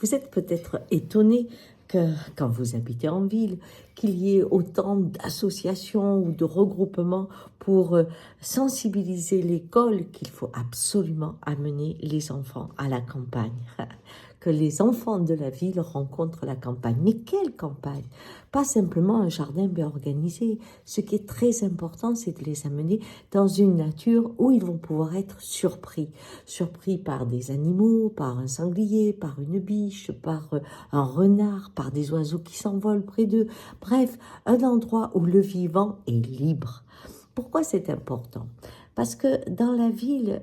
Vous êtes peut-être étonné que quand vous habitez en ville, qu'il y ait autant d'associations ou de regroupements pour sensibiliser l'école qu'il faut absolument amener les enfants à la campagne. Que les enfants de la ville rencontrent la campagne. Mais quelle campagne? Pas simplement un jardin bien organisé. Ce qui est très important, c'est de les amener dans une nature où ils vont pouvoir être surpris. Surpris par des animaux, par un sanglier, par une biche, par un renard, par des oiseaux qui s'envolent près d'eux. Bref, un endroit où le vivant est libre. Pourquoi c'est important? Parce que dans la ville,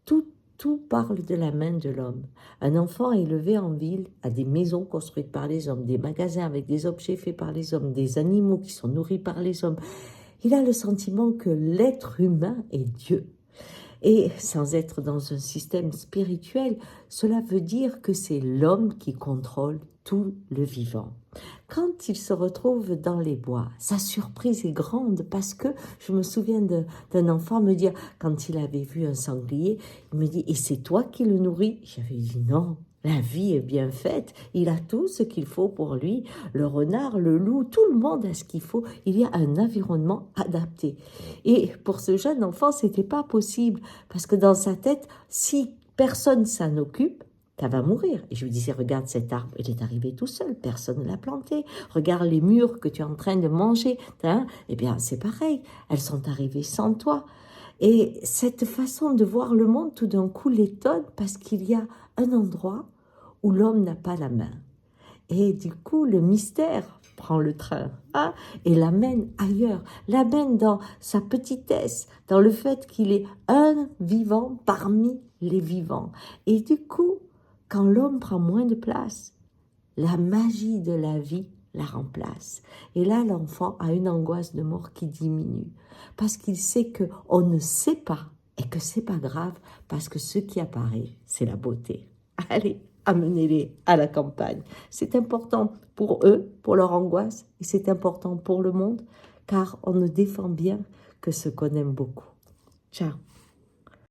tout parle de la main de l'homme. Un enfant élevé en ville a des maisons construites par les hommes, des magasins avec des objets faits par les hommes, des animaux qui sont nourris par les hommes. Il a le sentiment que l'être humain est Dieu. Et sans être dans un système spirituel, cela veut dire que c'est l'homme qui contrôle tout le vivant. Quand il se retrouve dans les bois, sa surprise est grande parce que je me souviens d'un enfant me dire, quand il avait vu un sanglier, il me dit « Et c'est toi qui le nourris ?» J'avais dit « Non, la vie est bien faite, il a tout ce qu'il faut pour lui, le renard, le loup, tout le monde a ce qu'il faut, il y a un environnement adapté. » Et pour ce jeune enfant, c'était pas possible parce que dans sa tête, si personne s'en occupe, ça va mourir. Et je lui disais, regarde cet arbre, il est arrivé tout seul, personne ne l'a planté. Regarde les murs que tu es en train de manger. Hein? Eh bien, c'est pareil, elles sont arrivées sans toi. Et cette façon de voir le monde, tout d'un coup, l'étonne parce qu'il y a un endroit où l'homme n'a pas la main. Et du coup, le mystère prend le train et l'amène ailleurs, l'amène dans sa petitesse, dans le fait qu'il est un vivant parmi les vivants. Et du coup, quand l'homme prend moins de place, la magie de la vie la remplace. Et là, l'enfant a une angoisse de mort qui diminue parce qu'il sait qu'on ne sait pas et que c'est pas grave parce que ce qui apparaît, c'est la beauté. Allez, amenez-les à la campagne. C'est important pour eux, pour leur angoisse, et c'est important pour le monde, car on ne défend bien que ce qu'on aime beaucoup. Ciao.